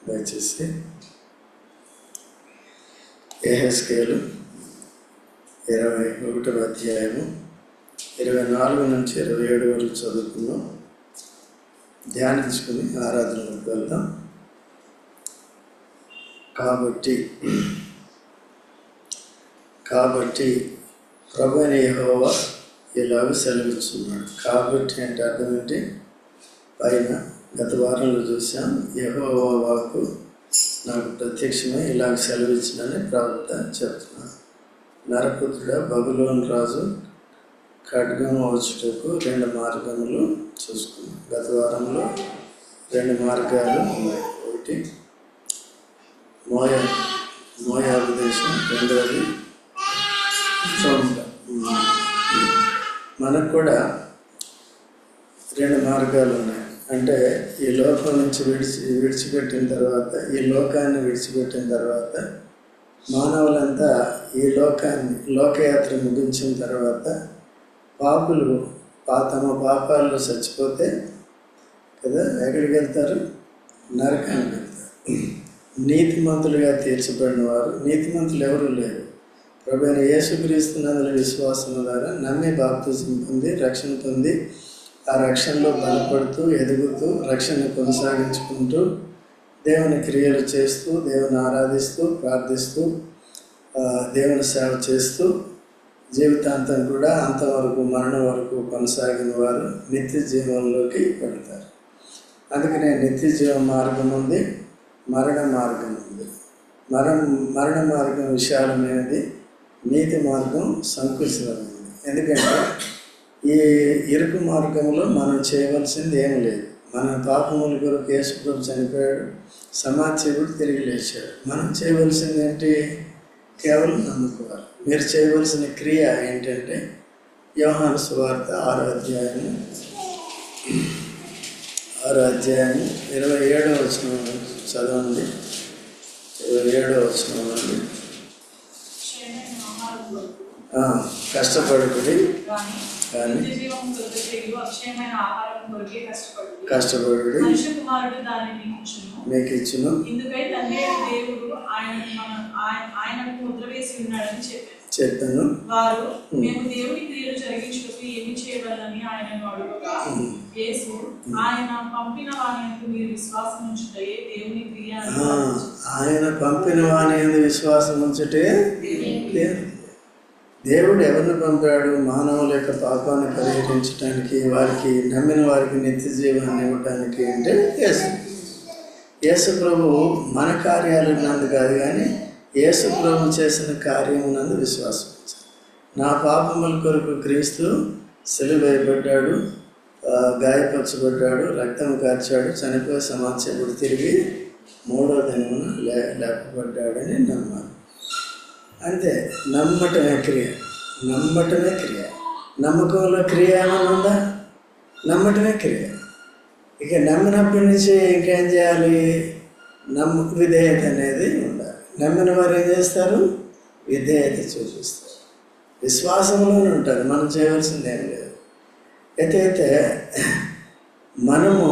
దయచేసి యెహెజ్కేలు 21వ అధ్యాయము 24 నుంచి 27 వరకు చదువుకున్నాం. ధ్యానించుకుని ఆరాధనలోకి వెళ్దాం. కాబట్టి ప్రభువైన యెహోవా ఇలాగ సెలవిస్తున్నాడు. కాబట్టి అంటే అర్థం ఏంటి? పైన గత వారంలో చూసాం. యెహోవా వాక్కు నాకు ప్రత్యక్షమై ఇలాగ సెలవిచ్చినని ప్రవక్త చెప్తున్నాను. నరపుత్రుడా, బబులోను రాజు ఖడ్గం వచ్చుటకు 2 మార్గములు చూసుకున్నాం. గత వారంలో 2 మార్గాలు ఉన్నాయి. ఒకటి మోయాబు దేశం, రెండవది సొంత. మనకు కూడా 2 మార్గాలు ఉన్నాయి. అంటే ఈ లోకం నుంచి విడిచిపెట్టిన తర్వాత, ఈ లోకాన్ని విడిచిపెట్టిన తర్వాత మానవులంతా ఈ లోకయాత్ర ముగించిన తర్వాత పాపులు తమ పాపాల్లో చచ్చిపోతే కదా ఎక్కడికి వెళ్తారు? నరకానికి వెళ్తారు. నీతిమంతులుగా తీర్చబడిన వారు, నీతిమంతులు ఎవరు లేరు, ప్రభువైన యేసుక్రీస్తునందు విశ్వాసం ద్వారా నమ్మి బాప్తిజం పొంది రక్షణ పొంది ఆ రక్షణలో బలపడుతూ ఎదుగుతూ రక్షణ కొనసాగించుకుంటూ దేవుని క్రియలు చేస్తూ దేవుని ఆరాధిస్తూ ప్రార్థిస్తూ దేవుని సేవ చేస్తూ జీవితాంతం కూడా అంతవరకు మరణం వరకు కొనసాగిన వారు నిత్య జీవంలోకి వెళ్తారు. అందుకనే నిత్య జీవ మార్గం ఉంది, మరణ మార్గం ఉంది. మరణ మార్గం విశాలమైనది, నీతి మార్గం సంకుచితమైనది. ఎందుకంటే ఈ ఇరుకు మార్గంలో మనం చేయవలసింది ఏం లేదు. మన పాపముల కొరకు యేసు ప్రభు చనిపోయాడు, సమాజీవుడు తిరిగి లేచాడు. మనం చేయవలసింది ఏంటి? కేవలం నమ్ముకోవాలి. మీరు చేయవలసిన క్రియ ఏంటంటే యోహాను సువార్త 6వ అధ్యాయం 27వ వచనం చదవండి. 27వ వచనం అండి. కష్టపడుకుడి కానీ కష్టపడు మీకు ఇచ్చును. చెప్పాను. వారు మేము దేవుని క్రియలు జరిగించుటకు ఏమి చేయవలనని ఆయనను అడుగగా యేసు ఆయన పంపిన వానియందు మీరు విశ్వాసం ఉంచుటే దేవుని క్రియ. ఆయన పంపిన వానియందు విశ్వాసం ఉంచుటే దేవుడు ఎవరిని పంపాడు? మానవుల యొక్క పాపాన్ని పరిహరించడానికి, వారికి నమ్మిన వారికి నిత్య జీవాన్ని ఇవ్వటానికి. అంటే యేసు ప్రభు మన కార్యాలు నందు కాదు కానీ యేసు ప్రభు చేసిన కార్యమునందు విశ్వాసం ఉంచాలి. నా పాపముల కొరకు క్రీస్తు సిలువ వేయబడ్డాడు, గాయపరచబడ్డాడు, రక్తం కార్చాడు, చనిపోయి సమాజకుడు తిరిగి 3వ దినమున లేపబడ్డాడని నమ్మాలి. అంతే. నమ్మటమే క్రియ. నమ్మకంలో క్రియ ఏమైనా ఉందా? నమ్మటమే క్రియ. ఇక నమ్మినప్పటి నుంచి ఇంకేం చేయాలి? విధేయత అనేది ఉండాలి. నమ్మిన వారు ఏం చేస్తారు? విధేయత చూపిస్తారు, విశ్వాసంలోనే ఉంటారు. మనం చేయవలసింది ఏం లేదు. అయితే మనము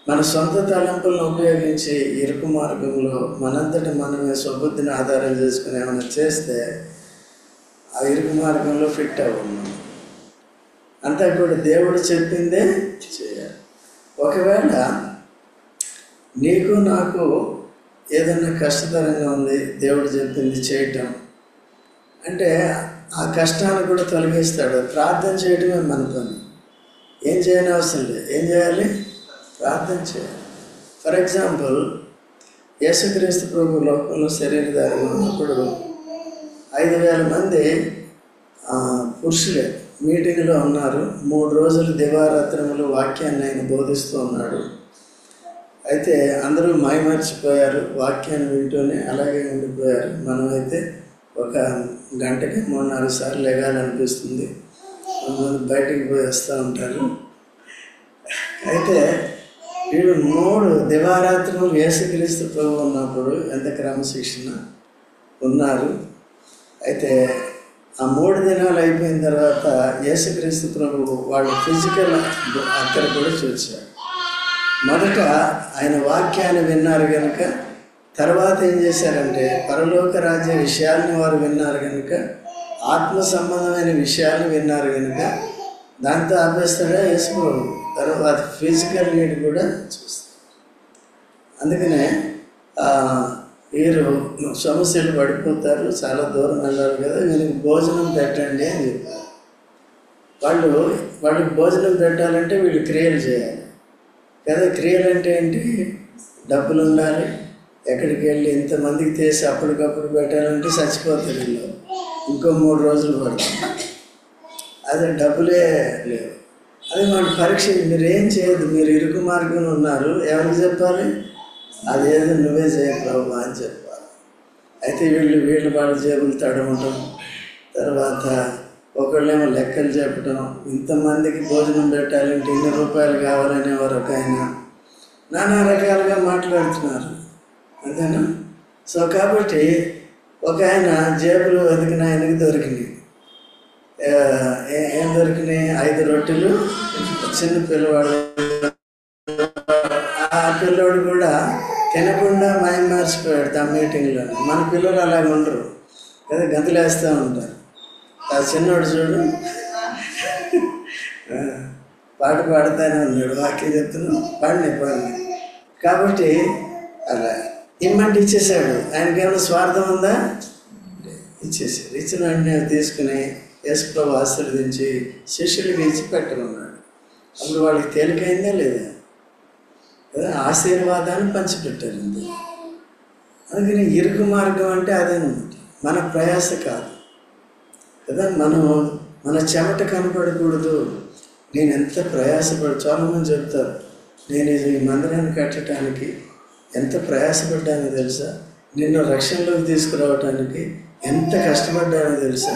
మన సొంత తలంపులను ఉపయోగించి ఇరుకు మార్గంలో మనంతటి మనమే స్వబుద్ధిని ఆధారం చేసుకుని ఏమైనా చేస్తే ఆ ఇరుకు మార్గంలో ఫిట్ అవ్వము. అంతా కూడా దేవుడు చెప్పిందే చేయాలి. ఒకవేళ నీకు నాకు ఏదన్నా కష్టతరంగా ఉంది, దేవుడు చెప్పింది చేయటం అంటే ఆ కష్టాన్ని కూడా తొలగిస్తాడు. ప్రార్థన చేయడమే మన పని. ఏం చేయని అవసరం లేదు. ఏం చేయాలి? ప్రార్థన చేయాలి. ఫర్ ఎగ్జాంపుల్, యేసుక్రీస్తు ప్రభు లోకంలో శరీరధారిగా ఉన్నప్పుడు 5,000 మంది పురుషులే మీటింగ్లో ఉన్నారు. 3 రోజులు దివారాత్రములు వాక్యాన్ని ఆయన బోధిస్తూ ఉన్నాడు. అయితే అందరూ మైమర్చిపోయారు, వాక్యాన్ని వింటూనే అలాగే ఉండిపోయారు. మనమైతే ఒక గంటకి 3-4 సార్లు లెగాలనిపిస్తుంది. కొంతమంది బయటికి పోయి వస్తూ ఉంటారు. అయితే వీళ్ళు 3 దివారాత్రులు యేసుక్రీస్తు ప్రభు ఉన్నప్పుడు ఎంత క్రమశిక్షణ ఉన్నారు. అయితే ఆ 3 దినాలు అయిపోయిన తర్వాత యేసుక్రీస్తు ప్రభు వాళ్ళు ఫిజికల్ అక్కడ కూడా చూశారు. మొదట ఆయన వాక్యాన్ని విన్నారు కనుక, తర్వాత ఏం చేశారంటే పరలోక రాజ్య విషయాలను వారు విన్నారు కనుక, ఆత్మ సంబంధమైన విషయాలను విన్నారు కనుక దాంతో ఆపేస్తాడా యేసు ప్రభు. తర్వాత ఫిజికల్ నీడ్ కూడా చూస్తాడు. అందుకనే వీరు సమస్యలు పడిపోతారు, చాలా దూరం వెళ్ళారు కదా, వీళ్ళకి భోజనం పెట్టండి అని చెప్పారు. వాళ్ళకి భోజనం పెట్టాలంటే వీళ్ళు క్రియలు చేయాలి కదా. క్రియలు అంటే ఏంటి? డబ్బులు ఉండాలి. ఎక్కడికి వెళ్ళి ఇంతమందికి తీసి అప్పటికప్పుడు పెట్టాలంటే చచ్చిపోతారు వీళ్ళు. ఇంకో 3 రోజులు పడుతుంది. అదే డబ్బులే లేవు. అదే మన పరీక్ష. మీరు ఏం చేయదు, మీరు ఇరుకు మార్గంలో ఉన్నారు. ఎవరికి చెప్పాలి? అదేదో నువ్వే చేయ ప్రభు అని చెప్పాలి. అయితే వీళ్ళు వాళ్ళ జేబులు తడవటం, తర్వాత ఒకళ్ళేమో లెక్కలు చెప్పటం, ఇంతమందికి భోజనం పెట్టాలంటే ఇన్ని రూపాయలు కావాలనే ఒక ఆయన నానా రకాలుగా మాట్లాడుతున్నారు. అంతేనా? సో కాబట్టి ఒక ఆయన జేబులు వెతికిన ఆయనకి దొరికినాయి. ఏం దొరికినాయి? 5 రొట్టెలు, చిన్న పిల్లవాడు. ఆ పిల్లోడు కూడా తినకుండా మాయం మార్చిపోయాడు ఆ మీటింగ్లో. మన పిల్లలు అలాగ ఉండరు కదా, గంతులేస్తూ ఉంటారు. ఆ చిన్నోడు చూడు పాట పాడుతూనే ఉన్నాడు, వాక్యం చెప్తున్నాం, పాడిని. కాబట్టి అలా ఇమ్మంటే ఇచ్చేసాడు. ఆయనకేమైనా స్వార్థం ఉందా? ఇచ్చేసాడు. ఇచ్చిన వెంటనే తీసుకుని యేసు ప్రభు ఆశీర్వదించి శిష్యులకి ఇచ్చి పెట్టమన్నాడు. అప్పుడు వాళ్ళకి తేలికైందా లేదా? ఆశీర్వాదాన్ని పంచిపెట్టారు. అందుకని ఇరుకు మార్గం అంటే అదేనమాట, మన ప్రయాస కాదు కదా. మన చెమట కనపడకూడదు. నేను ఎంత ప్రయాసపడి, చాలామంది చెప్తారు, నేను ఈ మందిరాన్ని కట్టడానికి ఎంత ప్రయాసపడ్డానో తెలుసా, నిన్ను రక్షణలోకి తీసుకురావటానికి ఎంత కష్టపడ్డానో తెలుసా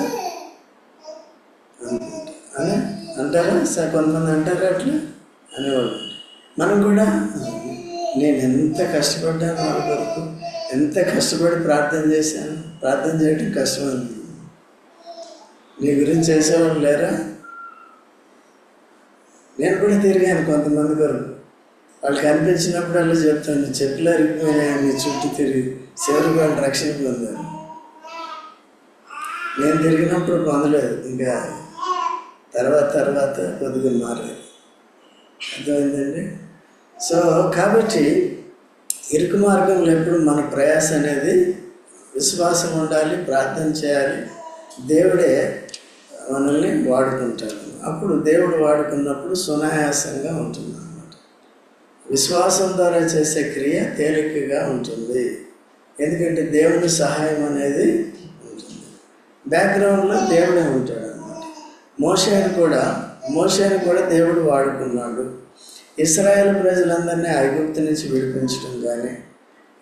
అని అంటారా? కొంతమంది అంటారా అట్లా అనేవాళ్ళు. మనం కూడా నేను ఎంత కష్టపడ్డాను వాళ్ళ వరకు, ఎంత కష్టపడి ప్రార్థన చేశాను. ప్రార్థన చేయడం కష్టమైంది. నీ గురించి చేసేవాళ్ళు లేరా? నేను కూడా తిరిగాను కొంతమంది కొరకు. వాళ్ళు కనిపించినప్పుడల్లా చెప్తాను, చెప్పులు అరిగిపోయినాయని చుట్టూ తిరిగి చివరికి వాళ్ళు రక్షణ పొందారు. నేను తిరిగినప్పుడు పొందలేదు, ఇంకా తర్వాత కొద్దిగా మారలేదు. అర్థమైందండి? సో కాబట్టి ఇరుకు మార్గంలో ఎప్పుడు మన ప్రయాస అనేది విశ్వాసం ఉండాలి, ప్రార్థన చేయాలి. దేవుడే మనల్ని వాడుకుంటాడు. అప్పుడు దేవుడు వాడుకున్నప్పుడు సునాయాసంగా ఉంటుంది అన్నమాట. విశ్వాసం ద్వారా చేసే క్రియ తేలికగా ఉంటుంది. ఎందుకంటే దేవుని సహాయం అనేది ఉంటుంది. బ్యాక్గ్రౌండ్లో దేవుడే ఉంటాడు అన్నమాట. మోషేని కూడా దేవుడు వాడుకున్నాడు. ఇశ్రాయేలు ప్రజలందరినీ ఐగుప్తు నుంచి విడిపించడం కానీ,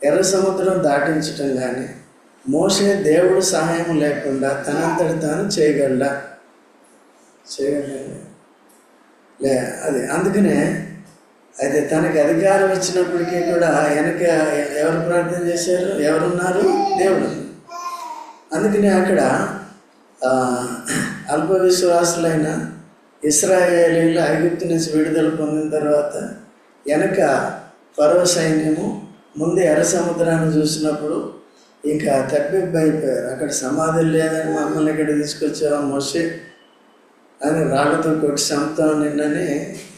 ఎర్ర సముద్రం దాటించడం కానీ మోషే దేవుడు సహాయం లేకుండా తనంతటి తాను చేయగలడా? లే. అది అందుకనే అయితే తనకి అధికారం ఇచ్చినప్పటికీ కూడా వెనక ఎవరు ప్రార్థన చేశారు? ఎవరున్నారు? దేవుడు. అందుకనే అక్కడ అల్ప విశ్వాసులైన ఇశ్రాయేలీయులు ఐగుప్తు నుంచి విడుదల పొందిన తర్వాత వెనక ఫరో సైన్యము ముందు ఎర్ర సముద్రాన్ని చూసినప్పుడు ఇంకా తప్పిపోయిపోయారు. అక్కడ సమాధులు లేదని మమ్మల్ని ఇక్కడ తీసుకొచ్చావా మోషే అని రాళ్లతో కొట్టి చంపుతాం నిన్నని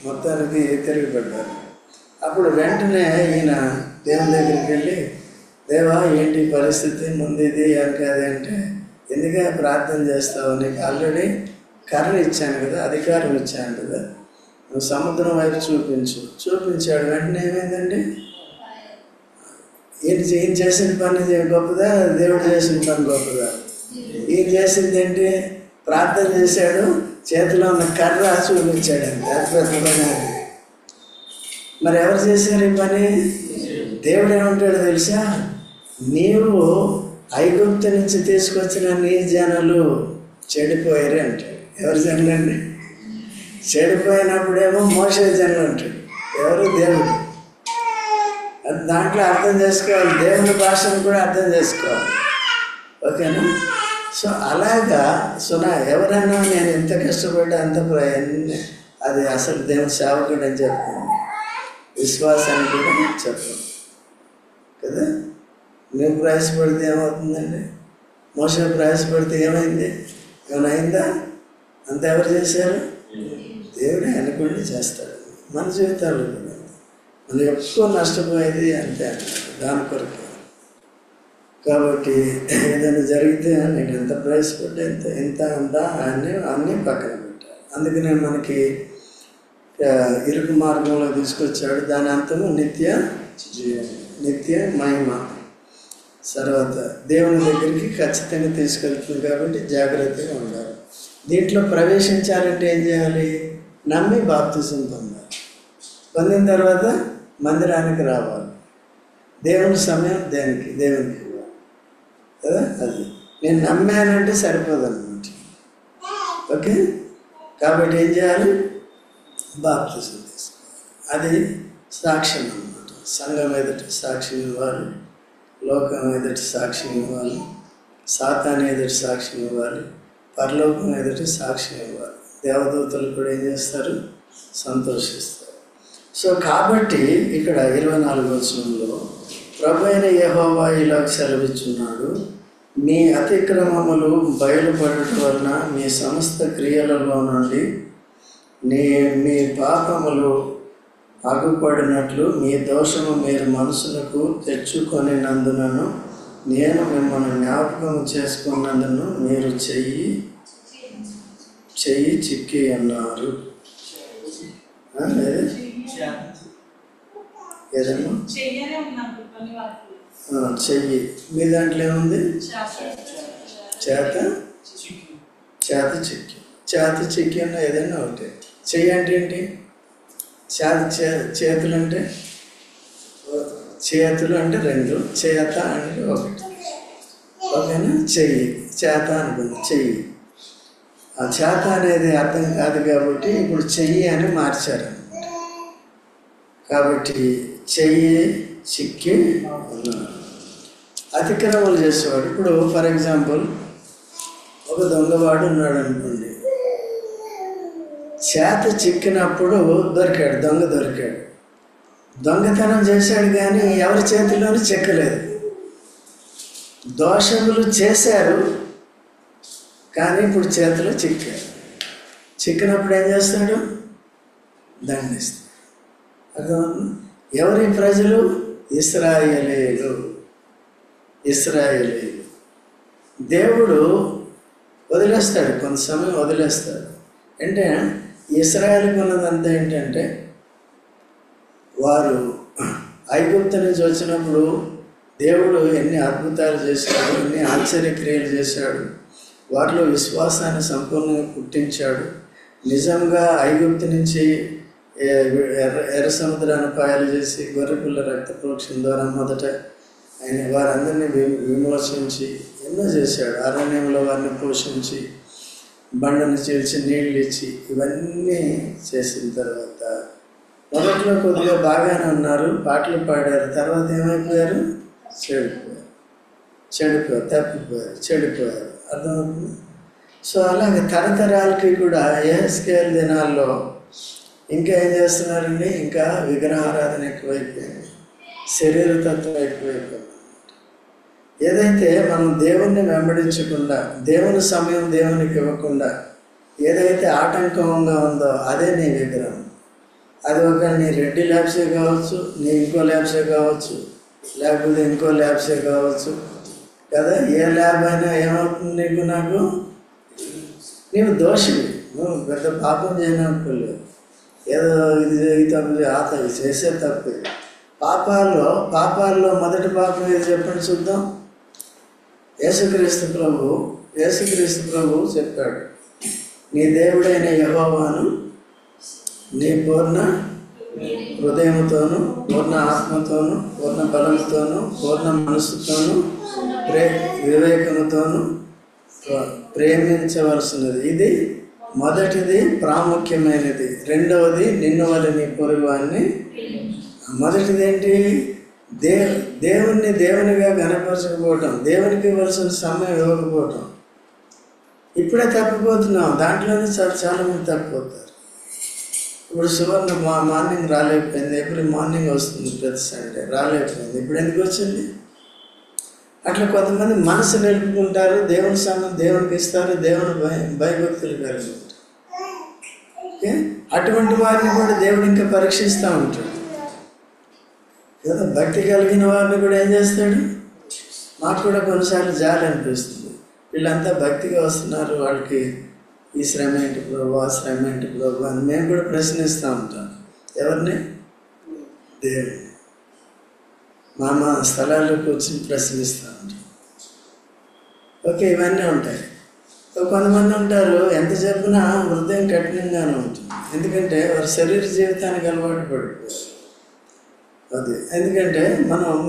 మొత్తానికి తిరిగిపడ్డారు. అప్పుడు వెంటనే ఈయన దేవుని దగ్గరికి వెళ్ళి, దేవా ఏంటి పరిస్థితి, ముందు ఇది వెనక అది అంటే, ఎందుకే ప్రార్థన చేస్తావు, నీకు ఆల్రెడీ కర్ర ఇచ్చాను కదా, అధికారం ఇచ్చాను కదా, నువ్వు సముద్రం వైపు చూపించాడు. వెంటనే ఏమైందండి? ఈయన చేసిన పని గొప్పదా, దేవుడు చేసిన పని గొప్పదా? ఈయన చేసింది ఏంటి? ప్రార్థన చేశాడు, చేతిలో ఉన్న కర్ర చూపించాడు. అంతే, అది పెద్ద పని. మరి ఎవరు చేశారు ఈ పని? దేవుడు ఏమంటాడు తెలుసా? నీవు ఐగుప్తు నుంచి తీసుకొచ్చిన నీ జనాలు చెడిపోయారు అంటాడు. ఎవరు జనులు అండి? చెడిపోయినప్పుడేమో మోషే జనులు అంటాడు. ఎవరు? దేవుడు. అది దాంట్లో అర్థం చేసుకోవాలి, దేవుని భాషను కూడా అర్థం చేసుకోవాలి. ఓకేనా? సో అలాగా ఎవరైనా నేను ఎంత కష్టపడ్డా అంత అది అసలు దేవుని సేవకుడు అని చెప్తాను. విశ్వాసాన్ని కూడా చెప్పం కదా. నువ్వు ప్రయాసపడితే ఏమవుతుందండి? మోసే ప్రయాసపడితే ఏమైంది? ఏమైనా అయిందా? అంత ఎవరు చేశారు? దేవుడే అనుకోండి చేస్తాడు. మన జీవితాలు కూడా మనం ఎక్కువ నష్టపోయేది అంతే అన్నాడు దాని కొరకు. కాబట్టి ఏదైనా జరిగితే నేను ఎంత ప్రయాసపడ్డా ఎంత అంతా అన్నీ పక్కన పెట్టాను. అందుకనే మనకి ఇరుకు మార్గంలో తీసుకొచ్చాడు. దాని అంతము నిత్య మహిమ తర్వాత దేవుని దగ్గరికి ఖచ్చితంగా తీసుకెళ్తుంది. కాబట్టి జాగ్రత్తగా ఉండాలి. దీంట్లో ప్రవేశించాలంటే ఏం చేయాలి? నమ్మి బాప్తిజం పొందాలి. పొందిన తర్వాత మందిరానికి రావాలి. దేవుని సమయం దేవునికి ఇవ్వాలి కదా. అది నేను నమ్మానంటే సరిపోదన్నమాట. ఓకే. కాబట్టి ఏం చేయాలి? బాప్తిజం తీసుకోవాలి. అది సాక్ష్యం అన్నమాట. సంఘం ఎదుటి సాక్ష్యం ఇవ్వాలి, లోకం ఎదుటి సాక్ష్యం ఇవ్వాలి, సాతాను ఎదుటి సాక్ష్యం ఇవ్వాలి, పరలోకం ఎదుటి సాక్ష్యం ఇవ్వాలి. దేవదూతలు కూడా ఏం చేస్తారు? సంతోషిస్తారు. సో కాబట్టి ఇక్కడ 24వ వచనంలో ప్రభు అయిన యెహోవా ఇలా సెలవిచ్చున్నాడు, మీ అతిక్రమములు బయలుపడటం వలన మీ సమస్త క్రియలలో నుండి మీ పాపములు అగుపడినట్లు మీ దోషము మీరు మనసులకు తెచ్చుకొనినందునను నేను మిమ్మల్ని జ్ఞాపకం చేసుకున్నందును మీరు చెయ్యి చిక్కి అన్నారు. ఏదమ్మా? చెయ్యి. మీ దాంట్లో ఏముంది? చేత చిక్కి అన్న ఏదైనా ఒకటి. చెయ్యి అంటే ఏంటి? చేతులు అంటే 2, చేత అంటే 1. ఓకేనా? చెయ్యి చేత అనుకుంది. చెయ్యి ఆ చేత అనేది అర్థం కాదు కాబట్టి ఇప్పుడు చెయ్యి అని మార్చారు. కాబట్టి చెయ్యి చిక్కి ఉన్నారు. అతిక్రమలు చేసేవాడు. ఇప్పుడు ఫర్ ఎగ్జాంపుల్ ఒక దొంగవాడు ఉన్నాడు అనుకోండి. చేత చిక్కినప్పుడు దొంగ దొరికాడు. దొంగతనం చేశాడు కానీ ఎవరి చేతిలోనూ చిక్కలేదు. దోషములు చేశారు కానీ ఇప్పుడు చేతిలో చిక్కాడు. చిక్కినప్పుడు ఏం చేస్తాడు? దండిస్తాడు. అర్థమవుతుంది? ఎవరి ప్రజలు? ఇశ్రాయేలీయులు. దేవుడు వదిలేస్తాడు, కొంత సమయం వదిలేస్తాడు. అంటే ఇశ్రాయేలుకు ఉన్నదంతా ఏంటంటే వారు ఐగుప్తు నుంచి వచ్చినప్పుడు దేవుడు ఎన్ని అద్భుతాలు చేశాడు, ఎన్ని ఆశ్చర్యక్రియలు చేశాడు. వారిలో విశ్వాసాన్ని సంపూర్ణంగా పుట్టించాడు. నిజంగా ఐగుప్తు నుంచి ఎర్ర సముద్రాన్ని పాయలు చేసి గొర్రెపిల్ల రక్త ప్రోక్షణ ద్వారా మొదట ఆయన వారందరినీ విమోచించి ఎన్నో చేశాడు. అరణ్యంలో వారిని పోషించి బండను చీల్చి నీళ్ళు ఇచ్చి ఇవన్నీ చేసిన తర్వాత మొదట్లో కొద్దిగా బాగానే ఉన్నారు, పాటలు పాడారు. తర్వాత ఏమైపోయారు? చెడిపోయారు. అర్థమవుతుంది? సో అలాగే తరతరాలకి కూడా యెహెజ్కేలు దినాల్లో ఇంకా ఏం చేస్తున్నారండి? ఇంకా విగ్రహారాధన ఎక్కువైపోయింది, శరీరతత్వం ఎక్కువైపోయింది. ఏదైతే మనం దేవుణ్ణి వెంబడించకుండా, దేవుని సమయం దేవునికి ఇవ్వకుండా ఏదైతే ఆటంకంగా ఉందో అదే నీ విగ్రహం. అది ఒక నీ రెడ్డి ల్యాబ్సే కావచ్చు, నీ ఇంకో ల్యాబ్సే కావచ్చు, లేకపోతే ఇంకో ల్యాబ్సే కావచ్చు కదా. ఏ ల్యాబ్ అయినా ఏమవుతుంది నీకు? నాకు నీవు దోషివి, నువ్వు పెద్ద పాపం చేయనక్కర్లేదు. ఏదో ఇది తప్పు ఆతవి చేసే తప్పు. పాపాల్లో మొదటి పాపం ఏది చెప్పండి చూద్దాం. యేసుక్రీస్తు ప్రభు చెప్పాడు, నీ దేవుడైన యెహోవాను నీ పూర్ణ హృదయంతోను, పూర్ణ ఆత్మతోను, పూర్ణ బలంతోను, పూర్ణ మనస్సుతోను, వివేకముతోను ప్రేమించవలసినది. ఇది మొదటిది, ప్రాముఖ్యమైనది. రెండవది నిన్ను వలె నీ పొరుగువాన్ని. మొదటిది ఏంటి? దేవుణ్ణి దేవునిగా కనపరచకపోవటం, దేవునికి ఇవ్వాల్సిన సమయం ఇవ్వకపోవటం. ఇప్పుడే తప్పిపోతున్నాం. దాంట్లోనే చాలామంది తప్పిపోతారు. ఇప్పుడు సువర్ణ మార్నింగ్ రాలేకపోయింది, ఎవ్రీ మార్నింగ్ వస్తుంది ప్రతి సండే, రాలేకపోయింది. ఇప్పుడు ఎందుకు వచ్చింది? అట్లా కొంతమంది మనసు నిలుపుకుంటారు, దేవుని సమయం దేవునికి ఇస్తారు, దేవుని భయభక్తులు కలిగి ఉంటారు. ఓకే, అటువంటి వారిని కూడా దేవుడు ఇంకా పరీక్షిస్తూ ఉంటాడు కదా. భక్తి కలిగిన వారిని కూడా ఏం చేస్తాడు? మాకు కూడా కొన్నిసార్లు జాలి అనిపిస్తుంది, వీళ్ళంతా భక్తిగా వస్తున్నారు, వాళ్ళకి ఈ శ్రమ ఏంటి ప్రభు, ఆ శ్రమ ఏంటి ప్రభు అని మేము కూడా ప్రశ్నిస్తూ ఉంటాం. ఎవరిని? దేవుని. మా స్థలాల్లోకి వచ్చి ప్రశ్నిస్తూ ఉంటాం. ఓకే, ఇవన్నీ ఉంటాయి. కొంతమంది ఉంటారు, ఎంత చెప్పినా హృదయం కఠినంగానే ఉంటుంది. ఎందుకంటే వారి శరీర జీవితానికి అలవాటు పడిపోయారు. అది ఎందుకంటే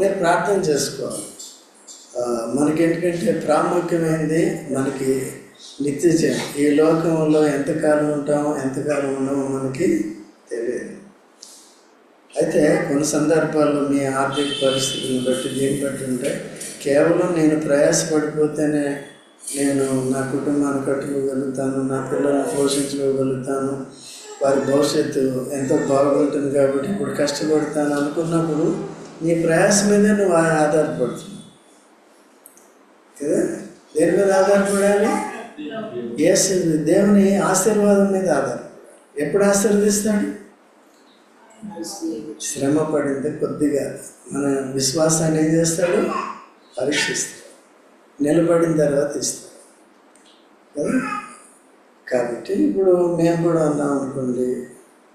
మీరు ప్రార్థన చేసుకోవాలి. మనకేంటంటే ప్రాముఖ్యమైనది మనకి నిత్య జీవం. ఈ లోకంలో ఎంతకాలం ఉంటామో ఎంతకాలం ఉన్నామో మనకి తెలియదు. అయితే కొన్ని సందర్భాల్లో మీ ఆర్థిక పరిస్థితిని బట్టి దీన్ని బట్టి ఉంటే కేవలం నేను ప్రయాసపడిపోతేనే నేను నా కుటుంబాన్ని కట్టుకోగలుగుతాను, నా పిల్లల్ని పోషించుకోగలుగుతాను, వారి భవిష్యత్తు ఎంతో బాగుంటుంది కాబట్టి ఇప్పుడు కష్టపడతాను అనుకున్నప్పుడు నీ ప్రయాస మీద నువ్వు ఆధారపడుతున్నావు కదా. దేని మీద ఆధారపడాలి? దేవుని ఆశీర్వాదం మీద ఆధారపడాలి. ఎప్పుడు ఆశీర్వదిస్తాడు? శ్రమ పడింది కొద్దిగా మన విశ్వాసాన్ని ఏం చేస్తాడు? పరీక్షిస్తాడు. నిలబడిన తర్వాత ఇస్తాడు కదా. కాబట్టి ఇప్పుడు మేము కూడా అన్నాం అనుకోండి,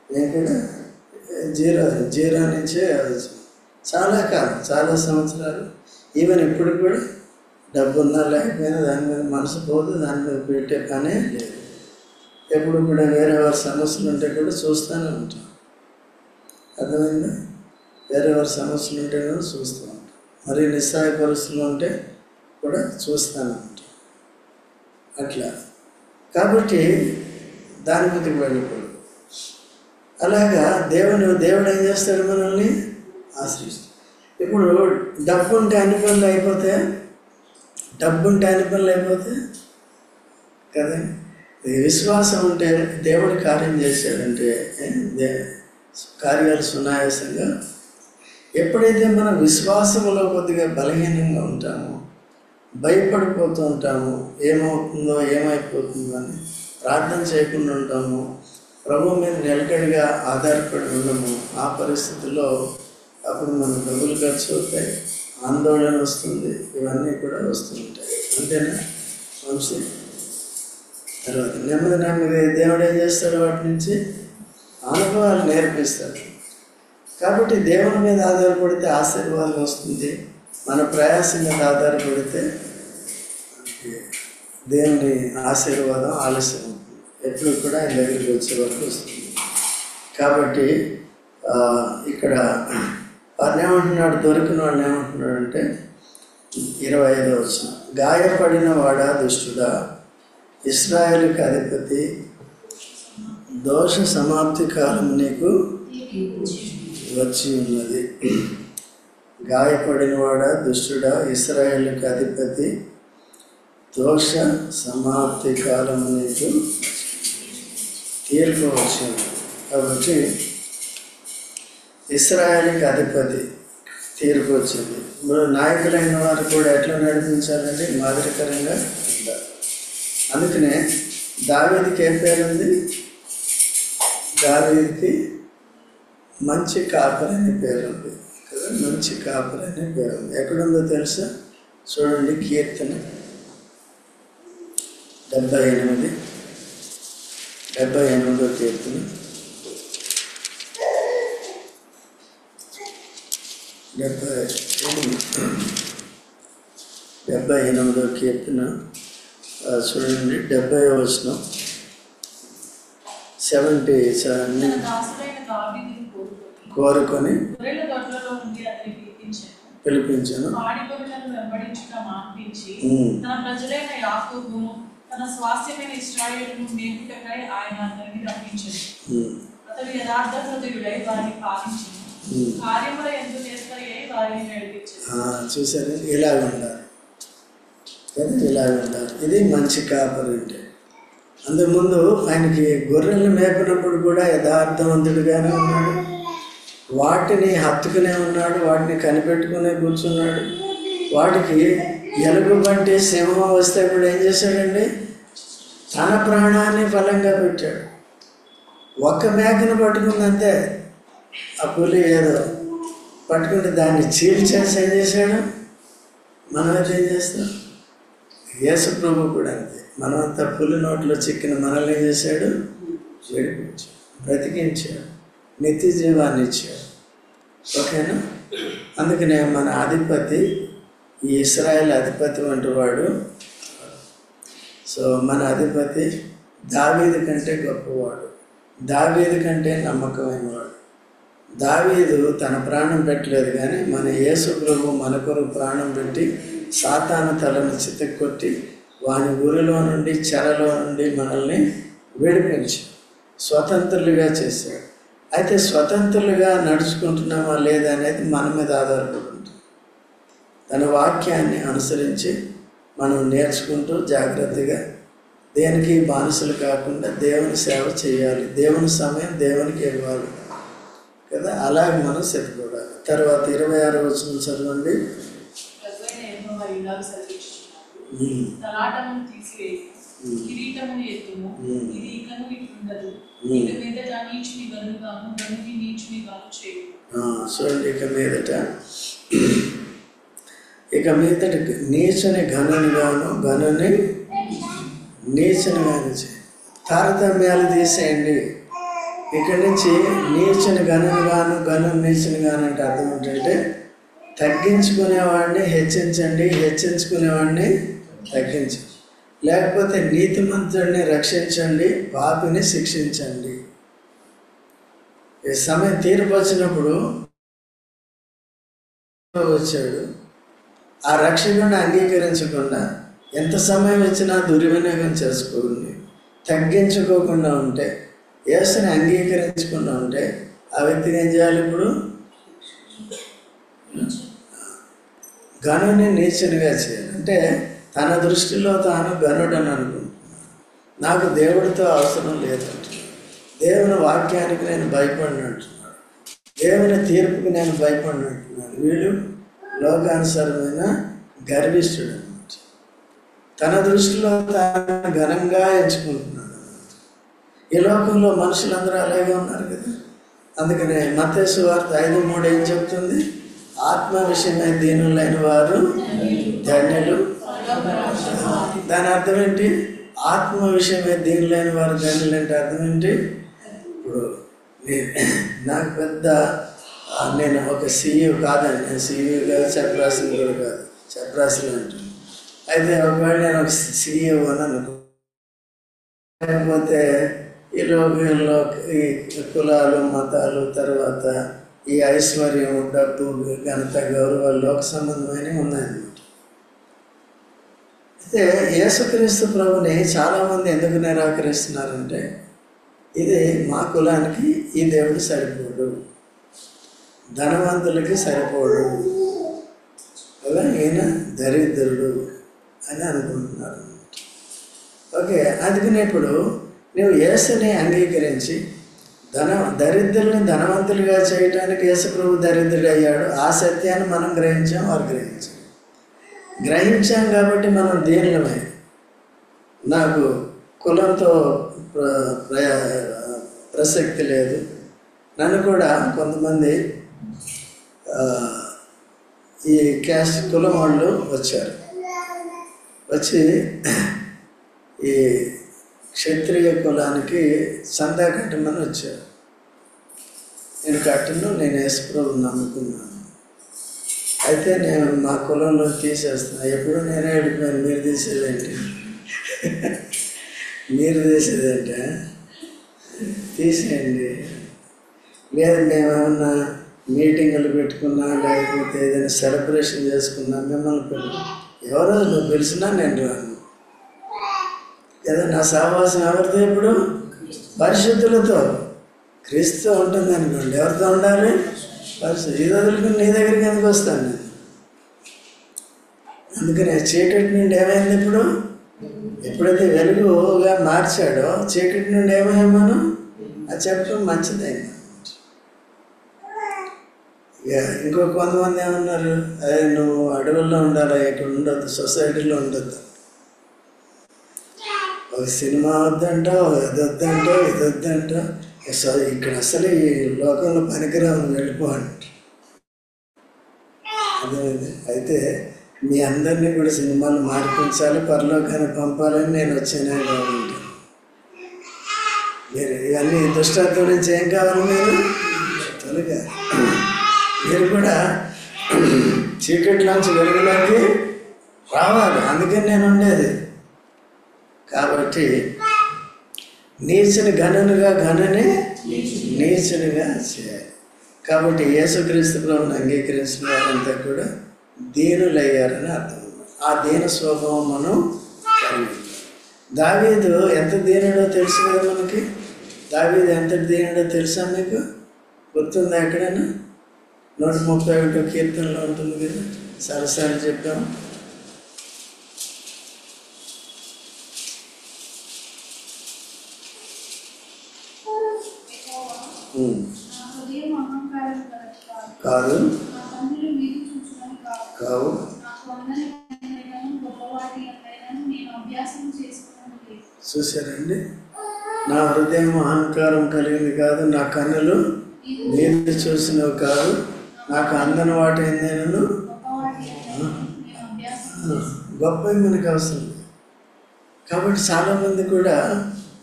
మేము కూడా జీరో నుంచే చాలా కాలం, చాలా సంవత్సరాలు, ఈవెన్ ఇప్పుడు కూడా డబ్బు ఉన్నా లేకపోయినా దాని మీద మనసు పోదు, దాని మీద పెట్టే పనే లేదు. ఎప్పుడు కూడా వేరే వారి సమస్యలు ఉంటే కూడా చూస్తూనే ఉంటాం. అర్థమైందా? వేరే వారి సమస్యలు ఉంటే కూడా చూస్తూ ఉంటాం. మరి నిస్సహాయ పరిస్థితులు ఉంటే కూడా చూస్తూనే ఉంటాం. అట్లా కాబట్టి దాని మీదకి వెళ్ళకూడదు. అలాగా దేవుడు ఏం చేస్తాడు? మనల్ని ఆశ్రయిస్తాడు. ఇప్పుడు డబ్బు ఉంటే అన్ని పనులు అయిపోతే కదా. విశ్వాసం ఉంటే దేవుడు కార్యం చేశాడంటే కార్యాలు సునాయాసంగా. ఎప్పుడైతే మనం విశ్వాసంలో కొద్దిగా బలహీనంగా ఉంటామో, భయపడిపోతూ ఉంటాము, ఏమవుతుందో ఏమైపోతుందో అని ప్రార్థన చేయకుండా ఉంటాము, ప్రభు మీద నిలకడగా ఆధారపడి ఉండము, ఆ పరిస్థితుల్లో అప్పుడు మనకు డబ్బులు ఖర్చు అవుతాయి, ఆందోళన వస్తుంది, ఇవన్నీ కూడా వస్తుంటాయి. అంతేనా వంశీ? తర్వాత నెమ్మది దేవుడు ఏం చేస్తాడు? వాటి నుంచి అనుభవాలు నేర్పిస్తాడు. కాబట్టి దేవుని మీద ఆధారపడితే ఆశీర్వాదం వస్తుంది. మన ప్రయాసం మీద ఆధారపడితే దేవుని ఆశీర్వాదం ఆలస్యం అవుతుంది, ఎప్పుడు కూడా ఆయన దగ్గరికి వచ్చే వరకు వస్తుంది. కాబట్టి ఇక్కడ వారిని ఏమంటున్నాడు? దొరికిన వాడిని ఏమంటున్నాడు అంటే 25వ వచనం, గాయపడిన వాడా దుష్టుడా, ఇశ్రాయేలుకి అధిపతి, దోష సమాప్తి కాలం నీకు వచ్చి ఉన్నది. గాయపడిన వాడా దుష్టుడా, ఇశ్రాయేలుకి అధిపతి, దోష సమాప్తి కాలం నీకు తీర్పు వచ్చింది. కాబట్టి ఇశ్రాయేలుకి అధిపతి తీర్పు వచ్చింది. ఇప్పుడు నాయకులైన వారు కూడా ఎట్లా నడిపించాలంటే మాదిరికరంగా ఉండాలి. అందుకనే దావీదుకి ఏం పేరుంది? దావీదుకి మంచి కాపరి అనే పేరుంది కదా. మంచి కాపరి అనే పేరుంది. ఎక్కడుందో తెలుసా? చూడండి, కీర్తన 78వ కీర్తన 78వ కీర్తన చూడండి, 70వ వచనం. 70 కోరుకొని పిలిపించాను. చూసారు, ఇలాగ ఉండాలి కదా, ఇలాగ ఉండాలి. ఇది మంచి కాపరి అంటే. అంతకుముందు ఆయనకి గొర్రెలను మేపినప్పుడు కూడా యథార్థవంతుడిగానే ఉన్నాడు, వాటిని హత్తుకునే ఉన్నాడు, వాటిని కనిపెట్టుకునే కూర్చున్నాడు. వాటికి ఎలుగుబంటి సింహం వస్తే కూడా ఏం చేశాడండి? తన ప్రాణాన్ని ఫలంగా పెట్టాడు. ఒక్క మేకను పట్టుకుందంతే, ఆ పులి ఏదో పట్టుకుంటే దాన్ని చీల్చేసి ఏం చేశాడు? మనమైతే ఏం చేస్తాం? యేసు ప్రభు కూడా అంతే. మనమంతా పులి నోట్లో చిక్కిన మనల్ని ఏం చేశాడు? విడిపించాడు, బ్రతికించాడు, నిత్య జీవాన్ని ఇచ్చాడు. ఓకేనా? అందుకనే మన అధిపతి, ఈ ఇశ్రాయేల్ అధిపతి వంటి వాడు. సో మన అధిపతి దావీదు కంటే గొప్పవాడు, దావీదు కంటే నమ్మకమైన వాడు. దావీదు తన ప్రాణం పెట్టలేదు, కానీ మన యేసు ప్రభు మన కొరకు ప్రాణం పెట్టి సాతాను తలను చితక్కొట్టి వాని ఊరిలో నుండి, చెరలో నుండి మనల్ని విడిపించి స్వతంత్రులుగా చేశాడు. అయితే స్వతంత్రులుగా నడుచుకుంటున్నామా లేదా అనేది మన మీద ఆధారపడి ఉంటుంది. తన వాక్యాన్ని అనుసరించి మనం నేర్చుకుంటూ జాగ్రత్తగా దేనికి బానిసలు కాకుండా దేవుని సేవ చేయాలి. దేవుని సమయం దేవునికి ఇవ్వాలి కదా, అలాగే మనం సిద్ధపడాలి. తర్వాత 26వ వచనం చదవండి. తలాటమును తీసివేయి, కిరీటమును ఎత్తుము, ఇది ఇకను ఇట్లుండదు. ఇక మీదట నీచుని గనుగాను, గనుని నీచుని గాను చేయు. చూడండి, ఇక మీదట నీచుని ఘనుని గాను, గనుని నీచుని గాను చేయి. తారతమ్యాలు తీసేయండి. ఇక్కడి నుంచి నీచుని గనుని గాను, గనుని నీచుని గాను అంటే అర్థం ఏంటంటే తగ్గించుకునేవాడిని హెచ్చించండి, హెచ్చించుకునేవాడిని తగ్గించండి. లేకపోతే నీతిమంతుడిని రక్షించండి, పాపిని శిక్షించండి. ఈ సమయం తీర్పు వచ్చినప్పుడు వచ్చాడు, ఆ రక్షకుడిని అంగీకరించకుండా ఎంత సమయం ఇచ్చినా దుర్వినియోగం చేసుకోండి, తగ్గించుకోకుండా ఉంటే, యేసుని అంగీకరించకుండా ఉంటే ఆ వ్యక్తిని ఏం చేయాలి? ఇప్పుడు గనుని నీచునిగా చేయాలి. అంటే తన దృష్టిలో తాను గనుడని అనుకుంటున్నాడు. నాకు దేవుడితో అవసరం లేదంటున్నాడు, దేవుని వాక్యానికి నేను భయపడినట్టున్నాడు, దేవుని తీర్పుకి నేను భయపడినట్టున్నాడు. వీడు లోకానుసారమైన గర్విష్ఠుడు అన్నమాట. తన దృష్టిలో తాను ఘనంగా ఎంచుకుంటున్నాడు అన్నమాట. ఈ లోకంలో మనుషులందరూ అలాగే ఉన్నారు కదా. అందుకనే మత్తయి సువార్త 5:3 ఏం చెప్తుంది? ఆత్మ విషయమై దీనులైన వారు ధన్యులు. దాని అర్థం ఏంటి? ఆత్మ విషయమై దీనులైన వారు ధన్యులు అంటే అర్థం ఏంటి? ఇప్పుడు నాకు పెద్ద నేను ఒక సీఈఓ కాదండి, నేను సీఈఓ కాదు, చపరాశులు కూడా కాదు, చపరాశులు అంటాను. అయితే ఒకవేళ నేను ఒక సీఈఓ అని అనుకో, లేకపోతే ఈ లోకంలో ఈ కులాలు, మతాలు, తర్వాత ఈ ఐశ్వర్యం, డబ్బు, ఘనత, గౌరవాలు లోక సంబంధమైనవి ఉన్నాయన్నమాట. అయితే యేసుక్రీస్తు ప్రభుని చాలామంది ఎందుకు నిరాకరిస్తున్నారంటే, ఇది మా కులానికి ఈ దేవుడు సరిపోడు, ధనవంతులకి సరిపోడు కదా, ఈయన దరిద్రుడు అని అనుకుంటున్నారు. ఓకే, అందుకని ఇప్పుడు నువ్వు యేసుని అంగీకరించి దరిద్రుల్ని ధనవంతులుగా చేయడానికి యేసు ప్రభు దరిద్రుడు అయ్యాడు. ఆ సత్యాన్ని మనం గ్రహించాం, వారు గ్రహించాం కాబట్టి మనం దీనులమై, నాకు కులంతో ప్రసక్తి లేదు. నన్ను కూడా కొంతమంది ఈ క్యాస్ట్ కులం వాళ్ళు వచ్చారు, వచ్చి ఈ క్షత్రియ కులానికి చందా కట్టమని వచ్చారు. నేను కట్టను, నేను యేసు ప్రభువుని నమ్ముకున్నాను, అయితే నేను మా కులంలో తీసేస్తున్నా. ఎప్పుడు నేనే అడిగిపోయాను, మీరు తీసేదేంటి, మీరు తీసేదేంటే తీసేయండి. లేదు మేమేమన్నా మీటింగులు పెట్టుకున్నా, లేకపోతే ఏదైనా సెలబ్రేషన్ చేసుకున్నా మిమ్మల్ని ఎవరో నువ్వు పిలిచినా నేను రాను కదా. నా సహవాసం ఎవరితో? ఇప్పుడు పరిశుద్ధులతో, క్రీస్తు ఉంటుంది అనుకోండి. ఎవరితో ఉండాలి? పరిశుద్ధ. ఇది వదులుకుని నీ దగ్గరికి ఎందుకు వస్తాను నేను? అందుకని చీకటి నుండి ఏమైంది? ఇప్పుడు ఎప్పుడైతే వెలుగుగా మార్చాడో చీకటి నుండి ఏమయ్యా మనం అది చెప్పడం మంచిదైంది. ఇక ఇంకో కొంతమంది ఏమన్నారు, అదే నువ్వు అడవుల్లో ఉండాలి, ఇక్కడ ఉండొద్దు, సొసైటీలో ఉండొద్దు, ఒక సినిమా వద్దంటావు, అది వద్దంటావు, ఇది వద్దంటావు, ఇక్కడ అసలు ఈ లోకంలో పనికిరావు, వెళ్ళిపో అంటారు. అదేంటి అయితే మీ అందరినీ కూడా సినిమాలు మార్పించాలి, పరలోకాన్ని పంపాలని నేను వచ్చాను కాబట్టి మీరు ఇవన్నీ దుష్టత్వం నుంచి ఏం కావాలి, మీరు తొలగా మీరు కూడా చీకట్లోంచి వెలుగులోకి రావాలి. అందుకని నేను ఉండేది. కాబట్టి నీచుని ఘనునిగా, ఘనుని నీచునిగా చేయాలి. కాబట్టి యేసుక్రీస్తు ప్రభువుని అంగీకరించిన వారంతా కూడా దీనులయ్యారని అర్థం. ఆ దీన స్వభావం మనం కలిగి. దావీదు ఎంత దీనుడో తెలుసు కదా మనకి. దావీదు ఎంత దీనుడో తెలుసా మీకు? గుర్తుందా ఎక్కడైనా? 131 కీర్తనలో ఉంటుంది కదా, సరసారి చెప్పాము. కాదు కావు చూసారండి. నా హృదయం అహంకారం కలిగింది కాదు, నా కన్నులు నీతి చూసినవి కాదు, నాకు అందని వాటి నేను గొప్ప మనకు అవసరం. కాబట్టి చాలామంది కూడా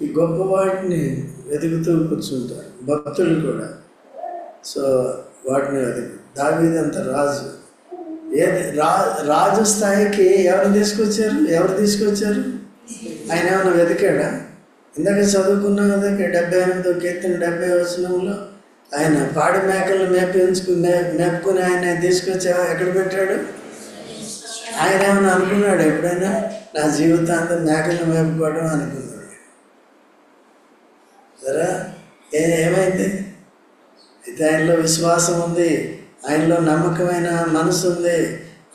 ఈ గొప్ప వాటిని వెతుకుతూ కూర్చుంటారు, భక్తులు కూడా. సో వాటిని వెతుకు. దావీదు అంత రాజు, ఏది రాజు స్థాయికి ఎవరు తీసుకొచ్చారు? ఆయన ఏమైనా వెతికాడా? ఇందాక చదువుకున్నాం కదా, 78వ కీర్తన 70వ వచనంలో ఆయన పాడి మేకలను మేపుకుని ఆయన తీసుకొచ్చి ఎక్కడ పెట్టాడు? ఆయన ఏమైనా అనుకున్నాడు ఎప్పుడైనా నా జీవితాంతం మేకలను మేపుకోవడం అనుకున్నాడు? సరే, ఏమైంది? అయితే ఆయనలో విశ్వాసం ఉంది, ఆయనలో నమ్మకమైన మనసు ఉంది,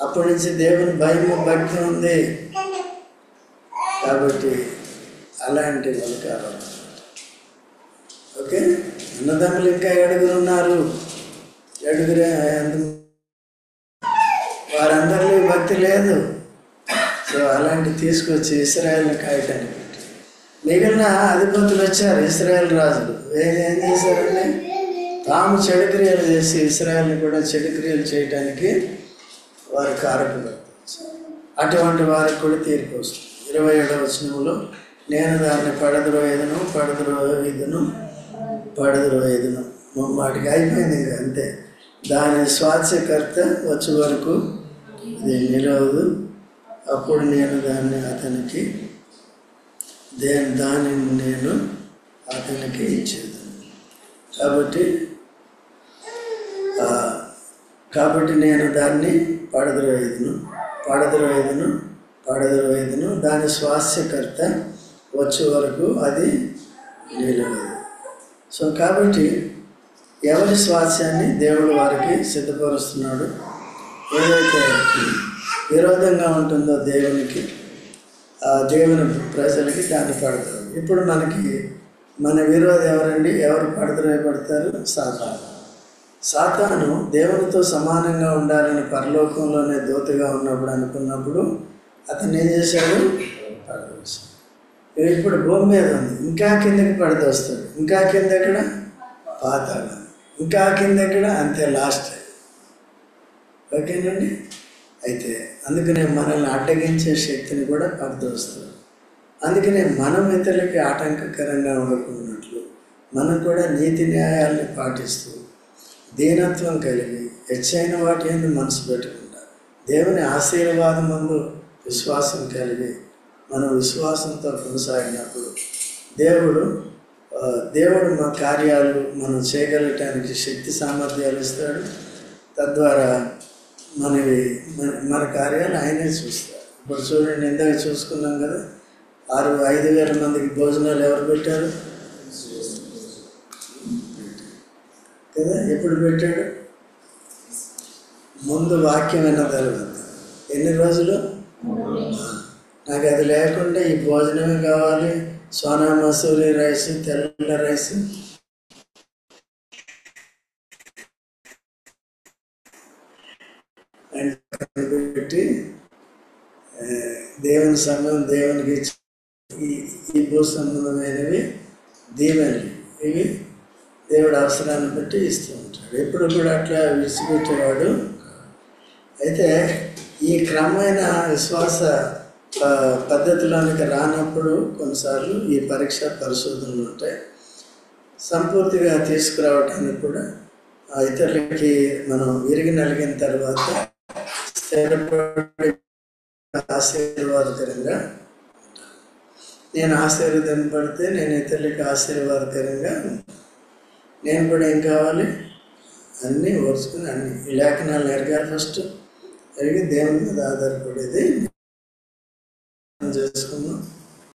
అప్పటి నుంచి దేవుని భయము భక్తి ఉంది. కాబట్టి అలాంటి వాళ్ళు కావాలి. ఓకే, అన్నదమ్ములు ఇంకా 7 ఉన్నారు. 7 వారందరిలో భక్తి లేదు. సో అలాంటి తీసుకొచ్చి ఇశ్రాయేల్ని కాయటానికి మిగిలిన అధిపతులు వచ్చారు, ఇశ్రాయేల్ రాజులు. ఏం చేశారండి? తాము చెడు క్రియలు చేసి ఇశ్రాయేల్ని కూడా చెడు క్రియలు చేయటానికి వారు కారకులు. అటువంటి వారికి కూడా తీర్పు వస్తుంది. 27వ వచనంలో నేను దాన్ని పడద్రోయేదును వాటికి అయిపోయింది ఇంకా అంతే. దాని స్వాస్థ్యకర్త వచ్చే వరకు ఇది నిలవదు, అప్పుడు నేను దాన్ని అతనికి ఇచ్చేదాన్ని. కాబట్టి నేను దాన్ని పడద్రోయేదును దాని స్వాస్థ్యకర్త వచ్చే వరకు అది నిలవదు. సో కాబట్టి ఎవరి స్వాస్థ్యాన్ని దేవుడు వారికి సిద్ధపరుస్తున్నాడు. ఏదైతే విరోధంగా ఉంటుందో దేవునికి, దేవుని ప్రజలకి దాన్ని పడతారు. ఇప్పుడు మన విరోధం ఎవరండి? ఎవరు పడతారు? సాతాను దేవునితో సమానంగా ఉండాలని పరలోకంలోనే దూతగా ఉన్నప్పుడు అతను ఏం చేశాడు? పడదోశాడు. ఇప్పుడు భూమి మీద ఉంది, ఇంకా కిందకి పడదోస్తాడు. ఇంకా కింద ఎక్కడ? పాతాళం. ఇంకా కింద ఎక్కడ? అంతే, లాస్ట్. ఓకేనండి. అయితే అందుకనే మనల్ని అడ్డగించే శక్తిని కూడా పడదోస్తాడు. అందుకనే మనం ఇతరులకి ఆటంకకరంగా ఉండకున్నట్లు మనం కూడా నీతి న్యాయాలని పాటిస్తూ దీనత్వం కలిగి హెచ్చైన వాటి యందు మనసు పెట్టకుండా దేవుని ఆశీర్వాదం ముందు విశ్వాసం కలిగి మనం విశ్వాసంతో కొనసాగినప్పుడు దేవుడు మా కార్యాలు మనం చేయగలగటానికి శక్తి సామర్థ్యాలు ఇస్తాడు. తద్వారా మన కార్యాలు ఆయనే చూస్తారు. ఇప్పుడు చూడండి, ఇందాక చూసుకున్నాం కదా, 5,000 మందికి భోజనాలు ఎవరు పెట్టారు కదా? ఎప్పుడు పెట్టాడు? ముందు వాక్యం విన్న తర్వాత. ఎన్ని రోజులు? నాకు అది లేకుండా ఈ భోజనమే కావాలి, సోనా మసూరి రైస్, తెల్ల రైస్, పెట్టి దేవుని సమయం దేవునికి ఇచ్చి ఈ భూ సంబంధమైనవి దీవెనలు ఇవి దేవుడు అవసరాన్ని బట్టి ఇస్తూ ఉంటాడు. ఎప్పుడు కూడా అట్లా విడిచిపెట్టేవాడు. అయితే ఈ క్రమమైన విశ్వాస పద్ధతిలోనికి రానప్పుడు కొన్నిసార్లు ఈ పరీక్ష పరిశోధనలు ఉంటాయి. సంపూర్తిగా తీసుకురావటానికి కూడా ఇతరులకి మనం విరిగి నలిగిన తర్వాత స్థిరపడి ఆశీర్వాదకరంగా, నేను ఆశీర్వదింపడితే నేను ఇతరులకి ఆశీర్వాదకరంగా, నేను కూడా ఏం కావాలి, అన్నీ ఓర్చుకుని అన్ని ఈ లేఖనాలు ఎరగాలి. ఫస్ట్ ఎరిగి దేవుని మీద ఆధారపడేది చేసుకున్నాం.